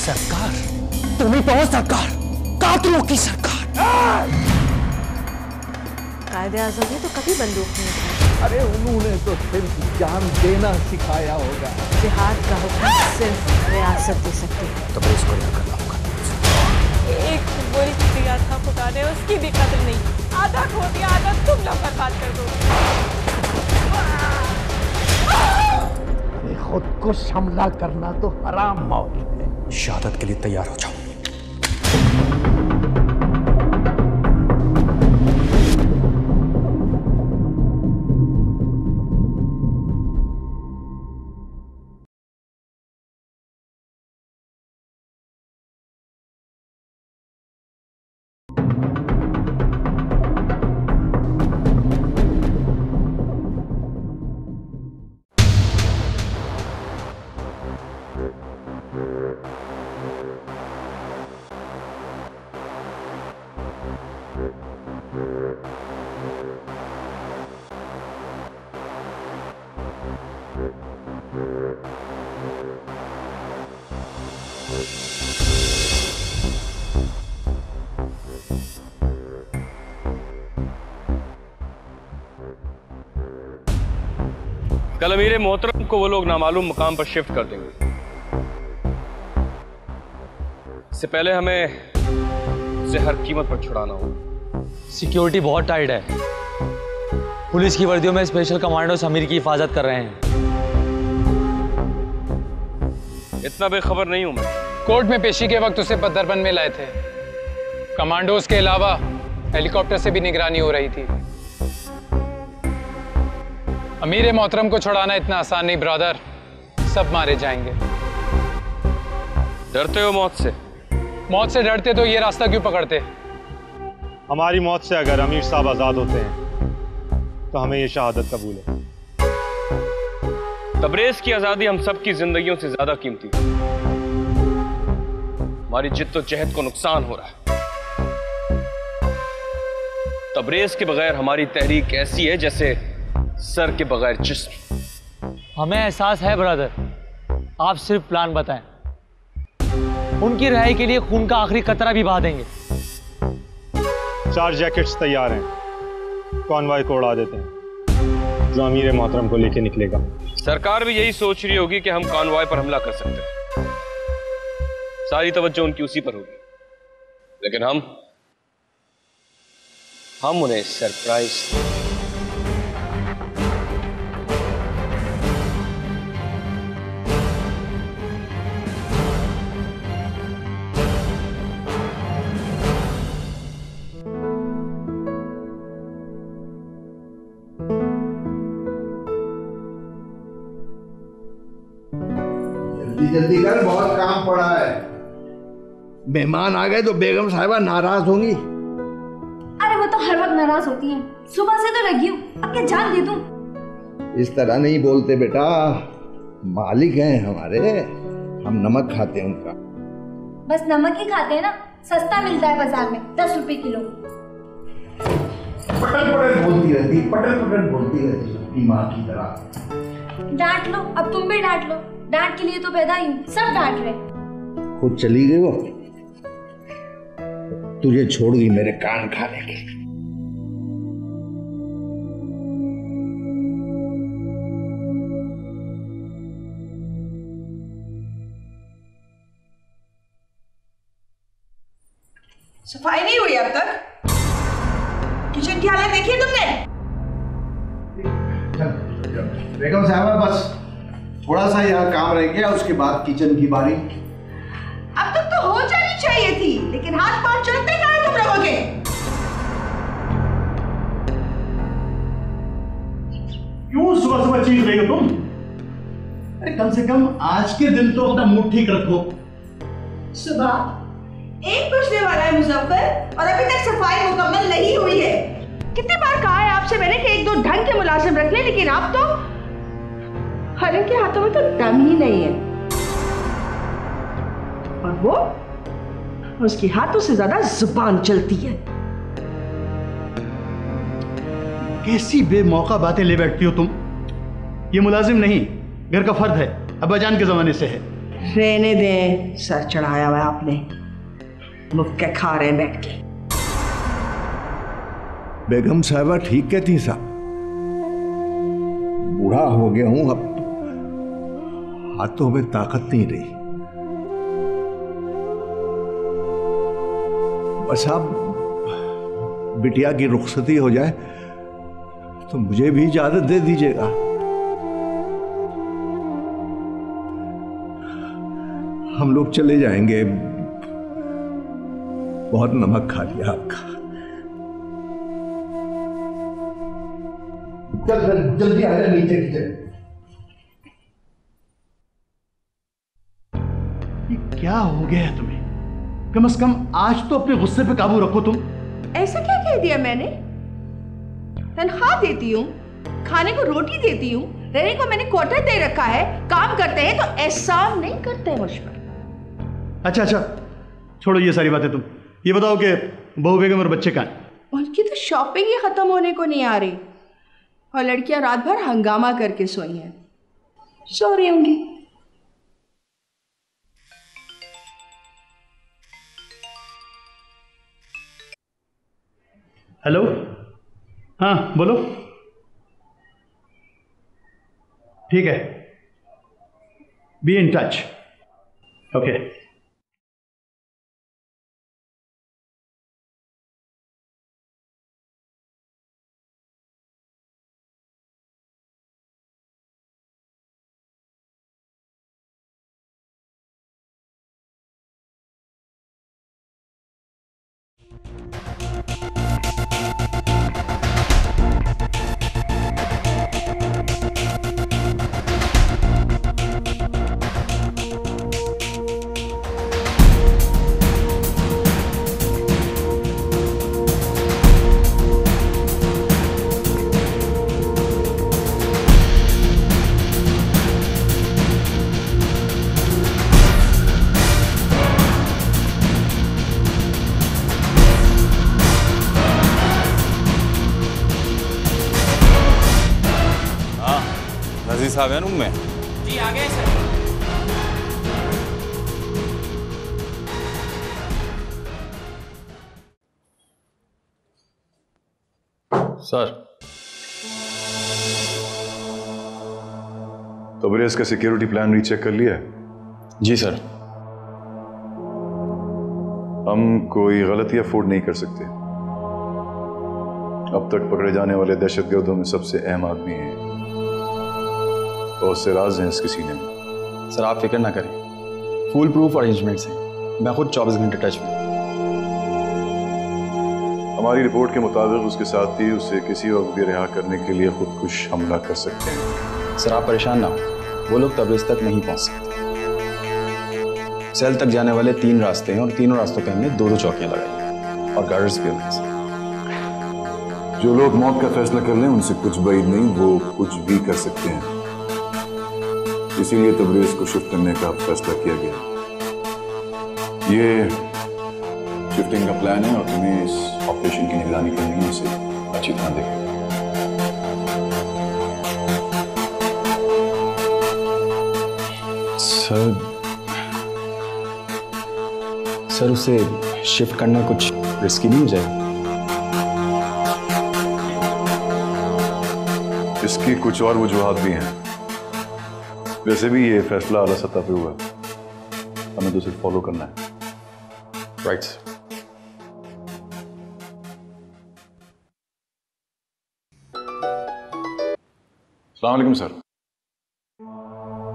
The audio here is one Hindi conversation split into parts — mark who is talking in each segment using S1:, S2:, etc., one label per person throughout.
S1: सरकार? तुम्ही तो सरकार, कातरों की सरकार।
S2: कायदे आज़म ने तो कभी बंदूक नहीं उठाई।
S3: अरे उन्होंने तो सिर्फ जान देना सिखाया होगा।
S2: जिहाद का हुक्म सिर्फ रियासत दे सकती है।
S1: तो इसको यहाँ करना होगा।
S2: एक मुल्क दिया था खुदा ने, उसकी भी कदर नहीं। आधा खो दिया, आधा तुम लोग बर्बाद कर दो।
S3: खुद को हमला करना तो हराम मौत है।
S1: शहादत के लिए तैयार हो जाओ।
S4: कल अमीर मोहतरम को वो लोग नामालूम मुकाम पर शिफ्ट कर देंगे। इससे पहले हमें उसे हर कीमत पर छुड़ाना होगा।
S5: सिक्योरिटी बहुत टाइट है। पुलिस की वर्दियों में स्पेशल कमांडोज अमीर की हिफाजत कर रहे हैं।
S4: इतना बेखबर नहीं हूं मैं।
S6: कोर्ट में पेशी के वक्त उसे पत्थरबंद में लाए थे। कमांडोज के अलावा हेलीकॉप्टर से भी निगरानी हो रही थी। अमीर मोहतरम को छुड़ाना इतना आसान नहीं ब्रदर, सब मारे जाएंगे।
S4: डरते हो मौत से?
S6: मौत से डरते तो ये रास्ता क्यों पकड़ते?
S7: हमारी मौत से अगर अमीर साहब आजाद होते हैं तो हमें ये शहादत कबूल है।
S4: तबरेज की आजादी हम सबकी जिंदगियों से ज्यादा कीमती है। हमारी जिद्दोजहद को नुकसान हो रहा है। तबरेज के बगैर हमारी तहरीक ऐसी है जैसे सर के बगैर जिस्म।
S5: हमें एहसास है ब्रदर, आप सिर्फ प्लान बताएं। उनकी रिहाई के लिए खून का आखिरी कतरा भी बहा देंगे।
S7: 4 जैकेट्स तैयार हैं, कॉन्वॉय को उड़ा देते हैं जो अमीर मोहतरम को लेके निकलेगा।
S4: सरकार भी यही सोच रही होगी कि हम कॉन्वॉय पर हमला कर सकते हैं। सारी तवज्जो उनकी उसी पर होगी, लेकिन हम उन्हें सरप्राइज
S8: जल्दी कर, बहुत काम पड़ा है। मेहमान आ गए तो बेगम साहिबा नाराज होंगी।
S9: अरे वो तो हर वक्त नाराज होती हैं। सुबह से तो लगी हूँ, अब क्या जान दे दूं?
S8: इस तरह नहीं बोलते बेटा, मालिक हैं हमारे, हम नमक खाते हैं उनका।
S9: बस नमक ही खाते हैं ना, सस्ता मिलता है बाजार में 10 रुपए किलो।
S8: पटल पटल बोलती रहती, पटल पटल बोलती रहती अपनी माँ की तरह।
S9: डांट लो, अब तुम भी डांट लो। डांट के लिए तो पैदा ही हूँ, सब डांट रहे।
S8: खुद चली गई वो, तुझे छोड़ गई मेरे कान खाने के।
S10: सफाई नहीं हुई अब तक? किचन की हालत देखी तुमने?
S8: बेगम साहबा बस थोड़ा सा यहाँ काम रह गया, उसके बाद किचन की बारी।
S10: अब तक तो हो जानी चाहिए थी, लेकिन हाथ पांव चलते कहाँ हैं तुम लोगों के?
S11: क्यों सुबह सुबह चीख रही हो तुम? अरे कम से कम आज के दिन तो अपना मूड ठीक रखो।
S10: सुबह 1 बजने वाला है मुजफ्फर, और अभी तक सफाई मुकम्मल नहीं हुई है। कितने बार कहा है आपसे मैंने कि 1-2 ढंग के मुलाजिम रख ले, लेकिन आप तो हर एक के हाथों में तो दम ही नहीं है। और वो उसके हाथों से ज्यादा जुबान चलती है।
S11: कैसी बेमौका बातें ले बैठती हो तुम? ये मुलाजिम नहीं, घर का फर्द है, अब्बाजान के जमाने से है।
S10: रहने दें, सर चढ़ाया हुआ आपने, मुफ्त के खा रहे हैं बैठ के।
S8: बेगम साहिबा ठीक कहती साहब, बूढ़ा हो गया हूं, अब हाथों में ताकत नहीं रही। बस अब बिटिया की रुखसती हो जाए तो मुझे भी इजाजत दे दीजिएगा। हम लोग चले जाएंगे, बहुत नमक खा लिया आपका। जल्दी आ जा नीचे नीचे।
S11: ये क्या हो गया है तुम्हें? कम से कम आज तो अपने गुस्से पे काबू रखो तुम।
S10: ऐसा क्या कह दिया मैंने? तनख्वाह देती हूँ, खाने को रोटी देती हूँ, रहने को मैंने क्वार्टर दे रखा है, काम करते हैं तो एहसान नहीं करते मुझ पर।
S11: अच्छा अच्छा, छोड़ो ये सारी बातें। तुम ये बताओ कि बहू बेगम और बच्चे कहाँ हैं?
S10: उनकी तो शॉपिंग ही खत्म होने को नहीं आ रही और लड़कियां रात भर हंगामा करके सोई हैं, सो रही होंगी।
S11: हेलो, हाँ बोलो। ठीक है, बी इन टच। ओके।
S12: साहब है रूम में?
S2: जी आ गए सर।
S12: सर, तबरेज का सिक्योरिटी प्लान रीचेक कर लिया है? जी सर। हम कोई गलती अफोर्ड नहीं कर सकते। अब तक पकड़े जाने वाले दहशतगर्दों में सबसे अहम आदमी है, बहुत से राज हैं इसके सीने में।
S13: सर आप फिक्र ना करें, फुल प्रूफ अरेंजमेंट्स हैं, मैं खुद 24 घंटे टच में।
S12: हमारी रिपोर्ट के मुताबिक उसके साथी उसे किसी वक्त भी रिहा करने के लिए खुदकुश हमला कर सकते हैं।
S13: सर आप परेशान ना हो, वो लोग तबरेज तक नहीं पहुंच सकते। सेल तक जाने वाले 3 रास्ते हैं और तीनों रास्तों पे हमने 2-2 चौकियां लगाई और गार्डर्स भी होंगे।
S12: जो लोग मौत का फैसला कर लें उनसे कुछ बैद नहीं, वो कुछ भी कर सकते हैं। इसीलिए तबरेज को शिफ्ट करने का फैसला किया गया। ये शिफ्टिंग का प्लान है और तुम्हें इस ऑपरेशन की निगरानी करनी है, इसे अच्छी तरह देखो।
S13: सर उसे शिफ्ट करना कुछ रिस्की नहीं हो जाएगा?
S12: इसकी कुछ और वजूहात भी हैं। वैसे भी ये फैसला आला सतह पे हुआ है, हमें तो सिर्फ फॉलो करना है।
S13: राइट।
S12: अस्सलाम वालेकुम सर।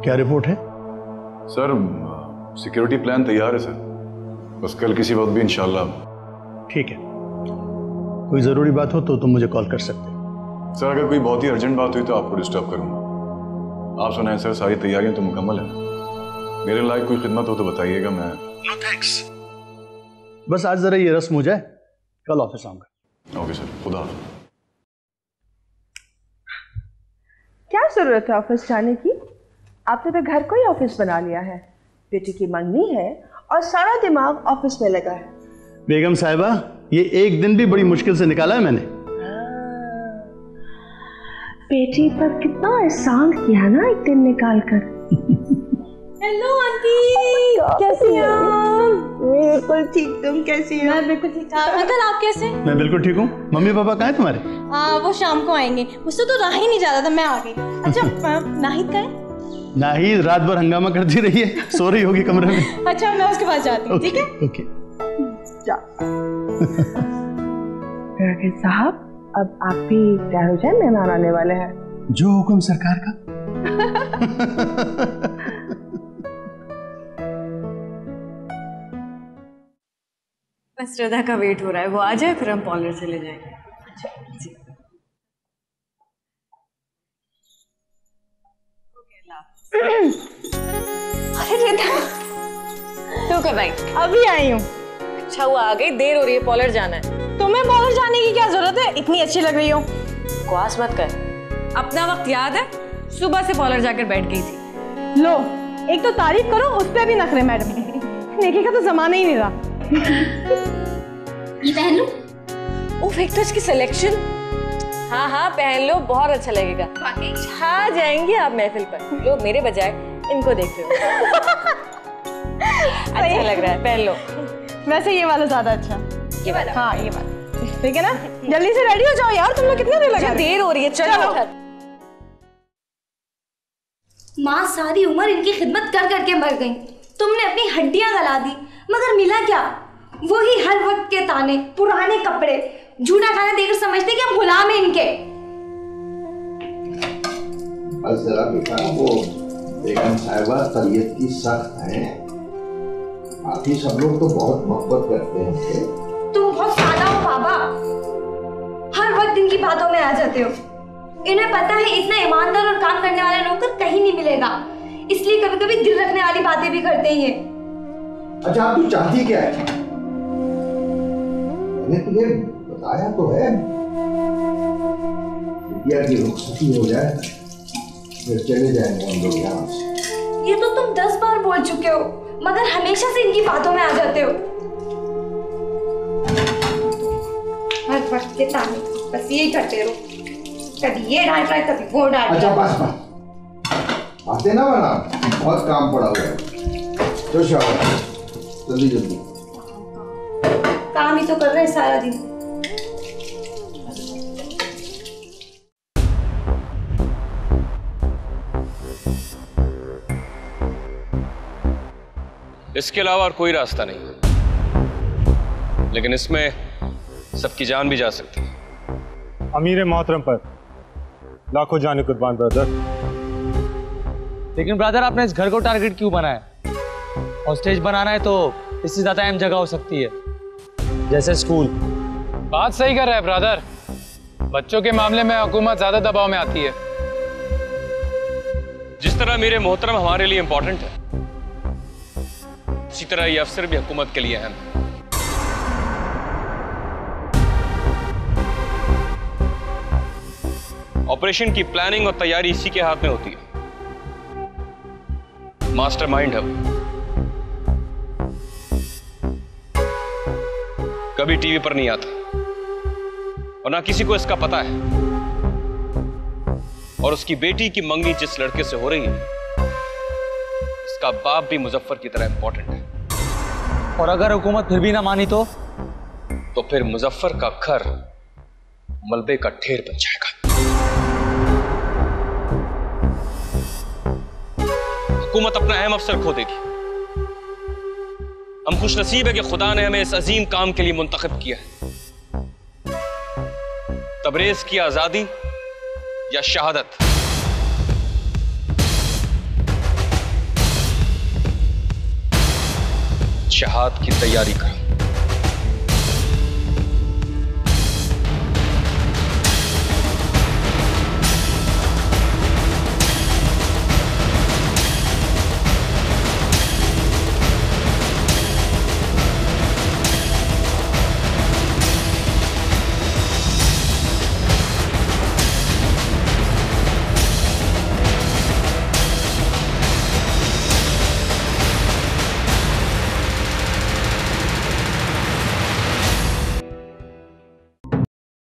S11: क्या रिपोर्ट है?
S12: सर सिक्योरिटी प्लान तैयार है सर, बस कल किसी वक्त भी इंशाल्लाह।
S11: ठीक है, कोई ज़रूरी बात हो तो तुम मुझे कॉल कर सकते हो।
S12: सर अगर कोई बहुत ही अर्जेंट बात हुई तो आपको डिस्टर्ब करूंगा। आप सुनाएं सर, सारी तैयारियां तो मुकम्मल है। मेरे लायक कोई खिदमत हो तो बताइएगा। मैं
S11: नो थैंक्स, बस आज जरा ये रस्म हो जाए, कल ऑफिस आऊंगा।
S12: ओके सर, खुदा हाफ़िज़।
S10: क्या जरूरत है ऑफिस जाने की? आपने तो घर को ही ऑफिस बना लिया है। बेटी की मंगनी है और सारा दिमाग ऑफिस में लगा है।
S11: बेगम साहिबा, ये एक दिन भी बड़ी मुश्किल से निकाला है मैंने।
S10: बेटी पर कितना एहसान किया ना एक दिन निकाल कर। हेलो आंटी, कैसी हैं आप? बिल्कुल ठीक, तुम कैसी हो? मैं बिल्कुल ठीक ठाक।
S14: अंकल आप कैसे?
S11: मैं बिल्कुल ठीक हूँ। मम्मी पापा कहाँ हैं तुम्हारे?
S14: वो शाम को आएंगे, मुझसे तो रहा ही नहीं जा रहा था, मैं आ गई। अच्छा नाहिद कहाँ है?
S11: नाहिद रात भर हंगामा करती रही है, सो रही होगी कमरे में।
S14: अच्छा मैं उसके पास जाती हूँ, ठीक है?
S11: ओके।
S10: साहब अब आप भी तैयार हो जाए, मेहमान आने वाले हैं।
S11: जो हुक्म सरकार का।
S2: बस श्रद्धा का वेट हो रहा है, वो आ जाए फिर हम पार्लर चले जाएंगे। अच्छा जी। अरे श्रद्धा तू कब आई?
S14: अभी आई हूँ।
S2: अच्छा हुआ आ गई, देर हो रही है, पार्लर जाना है।
S14: तुम्हें पार्लर जाने की क्या जरूरत है? इतनी अच्छी लग रही हो।
S2: बकवास मत कर, अपना वक्त याद है? सुबह से पार्लर जाकर बैठ गई थी।
S14: लो एक तो तारीफ करो, उस पर भी नखरे मैडम। नेकी का तो जमाना ही नहीं रहा।
S9: ये पहन लूं?
S2: उफ, एक तो इसकी सिलेक्शन। हाँ हाँ पहन लो, बहुत अच्छा लगेगा। छा जाएंगे आप महफिल पर। लो मेरे बजाय इनको देख रहे हो। अच्छा लग रहा है, पहन लो।
S14: वैसे ये वाला ज्यादा अच्छा।
S2: ये वाला?
S14: हाँ ये वाला। ठीक है ना? जल्दी से रेडी हो जाओ यार, तुम लोग कितनी देर लगा?
S2: देर हो रही है, चलो।
S9: माँ सारी उम्र इनकी खिदमत कर करके मर गई। तुमने अपनी हड्डियां गला दी, मगर मिला क्या? वही हर वक्त के ताने, पुराने कपड़े, झूठा खाना देकर समझते कि हम गुलाम हैं इनके।
S8: बस जरा बेटा, वो बेगम साहिबा तबीयत की सख्त है, बाकी सब लोग तो बहुत मोहब्बत करते हैं उनसे।
S9: तुम बहुत सादा हो बाबा, हर वक्त इनकी बातों में आ जाते हो। इन्हें पता है इतना ईमानदार और काम करने वाला नौकर कहीं नहीं मिलेगा, इसलिए कभी कभी दिल रखने वाली बातें भी करते ही हैं।
S8: अच्छा आप तू चाहती क्या है? मैंने तुझे बताया तो है, विद्या की रुखसती हो जाए फिर चले जाएंगे हम लोग यहाँ से।
S9: ये तो तुम 10 बार बोल चुके हो, मगर हमेशा से इनकी बातों में आ जाते हो। हर वक्त के ताने, बस यही करते रहो, कभी ये डांट रहा है कभी वो डांट रहा है।
S8: अच्छा बस बातें ना बना, बहुत काम पड़ा हुआ है। तो शाबाश, जल्दी जल्दी।
S9: काम ही तो कर रहे हैं सारा दिन।
S4: इसके अलावा और कोई रास्ता नहीं, लेकिन इसमें सबकी जान भी जा सकती है।
S7: अमीर मोहतरम पर लाखों जाने कुर्बान ब्रदर।
S5: लेकिन ब्रदर आपने इस घर को टारगेट क्यों बनाया? और स्टेज बनाना है तो इससे ज्यादा अहम जगह हो सकती है, जैसे स्कूल।
S6: बात सही कर रहा है ब्रदर, बच्चों के मामले में हुकूमत ज्यादा दबाव में आती है।
S4: जिस तरह मेरे मोहतरम हमारे लिए इंपॉर्टेंट है, उसी तरह ये अफसर भी हुकूमत के लिए अहम है। ऑपरेशन की प्लानिंग और तैयारी इसी के हाथ में होती है। मास्टरमाइंड है वो। कभी टीवी पर नहीं आता और ना किसी को इसका पता है। और उसकी बेटी की मंगनी जिस लड़के से हो रही है, उसका बाप भी मुजफ्फर की तरह इंपॉर्टेंट है।
S5: और अगर हुकूमत फिर भी ना मानी तो
S4: फिर मुजफ्फर का घर मलबे का ढेर बन जाएगा। हुकूमत अपना अहम अफसर खो देगी। हम खुशनसीब है कि खुदा ने हमें इस अजीम काम के लिए मुंतखब किया है। तबरेज की आजादी या शहादत, शहादत की तैयारी करो।